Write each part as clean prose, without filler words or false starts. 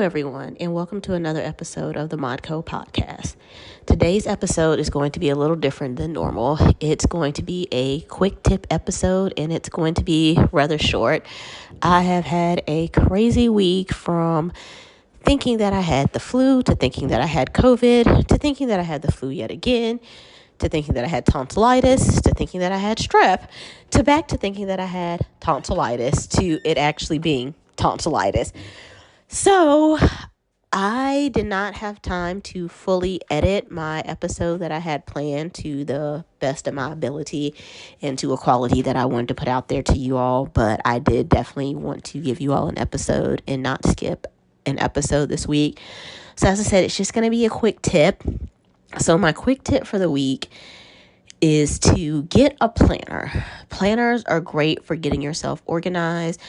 everyone, and welcome to another episode of the G.L.O.E podcast. Today's episode is going to be a little different than normal. It's going to be a quick tip episode, and it's going to be rather short. I have had a crazy week from thinking that I had the flu, to thinking that I had COVID, to thinking that I had the flu yet again, to thinking that I had tonsillitis, to thinking that I had strep, to back to thinking that I had tonsillitis, to it actually being tonsillitis. So I did not have time to fully edit my episode that I had planned to the best of my ability and to a quality that I wanted to put out there to you all. But I did definitely want to give you all an episode and not skip an episode this week. So as I said, it's just going to be a quick tip. So my quick tip for the week is to get a planner. Planners are great for getting yourself organized.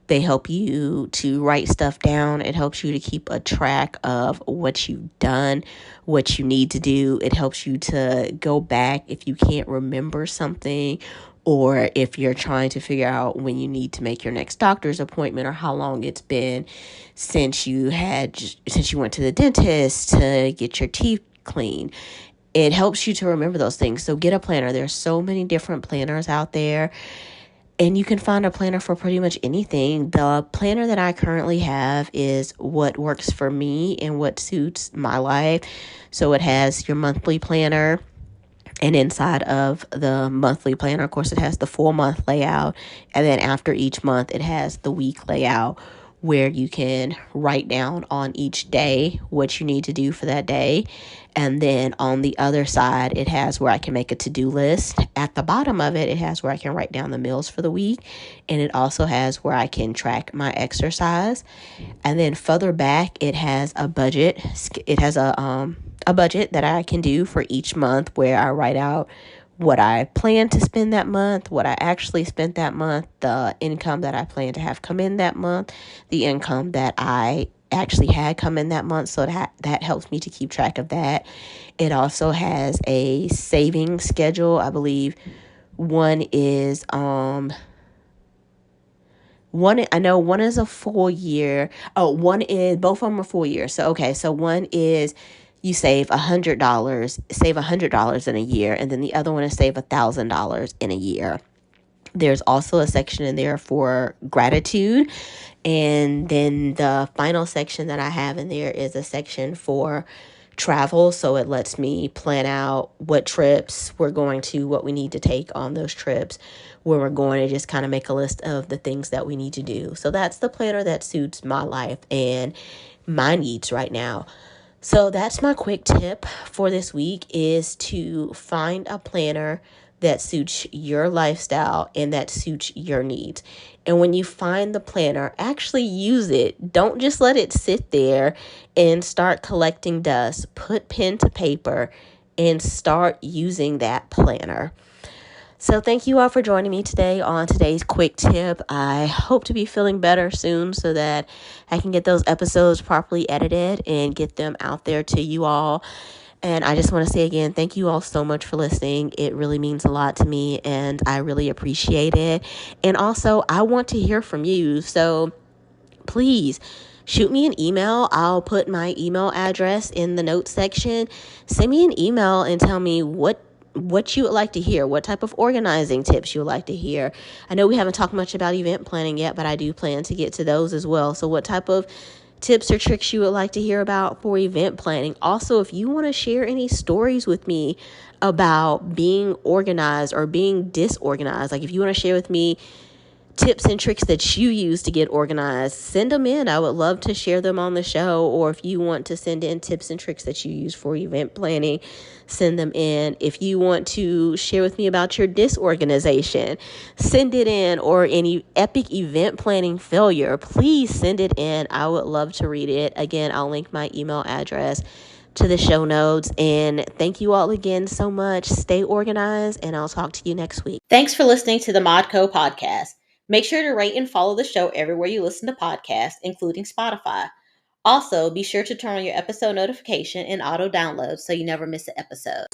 They help you to write stuff down. It helps you to keep a track of what you've done, what you need to do. It helps you to go back if you can't remember something, or if you're trying to figure out when you need to make your next doctor's appointment, or how long it's been since you went to the dentist to get your teeth cleaned. It helps you to remember those things. So get a planner. There's so many different planners out there, and you can find a planner for pretty much anything. The planner that I currently have is what works for me and what suits my life. So it has your monthly planner, and inside of the monthly planner, of course, it has the full month layout. And then after each month, it has the week layout, where you can write down on each day what you need to do for that day. And then on the other side, it has where I can make a to-do list. At the bottom of it, it has where I can write down the meals for the week. And it also has where I can track my exercise. And then further back, it has a budget. It has a budget that I can do for each month, where I write out what I plan to spend that month, what I actually spent that month, the income that I plan to have come in that month, the income that I actually had come in that month. So that helps me to keep track of that. It also has a saving schedule. I believe one is I know one is a full year. Both of them are full year. So one is you save $100 in a year, and then the other one is save $1,000 in a year. There's also a section in there for gratitude, and then the final section that I have in there is a section for travel. So it lets me plan out what trips we're going to, what we need to take on those trips, where we're going, to just kind of make a list of the things that we need to do. So that's the planner that suits my life and my needs right now. So that's my quick tip for this week, is to find a planner that suits your lifestyle and that suits your needs. And when you find the planner, actually use it. Don't just let it sit there and start collecting dust. Put pen to paper and start using that planner. So thank you all for joining me today on today's quick tip. I hope to be feeling better soon so that I can get those episodes properly edited and get them out there to you all. And I just want to say again, thank you all so much for listening. It really means a lot to me, and I really appreciate it. And also, I want to hear from you. So please shoot me an email. I'll put my email address in the notes section. Send me an email and tell me what you would like to hear, what type of organizing tips you would like to hear. I know we haven't talked much about event planning yet, but I do plan to get to those as well. So what type of tips or tricks you would like to hear about for event planning. Also, if you want to share any stories with me about being organized or being disorganized, like if you want to share with me tips and tricks that you use to get organized, send them in. I would love to share them on the show. Or if you want to send in tips and tricks that you use for event planning, send them in. If you want to share with me about your disorganization, send it in. Or any epic event planning failure, please send it in. I would love to read it. Again, I'll link my email address to the show notes. And thank you all again so much. Stay organized, and I'll talk to you next week. Thanks for listening to the G.L.O.E podcast. Make sure to rate and follow the show everywhere you listen to podcasts, including Spotify. Also, be sure to turn on your episode notification and auto download so you never miss an episode.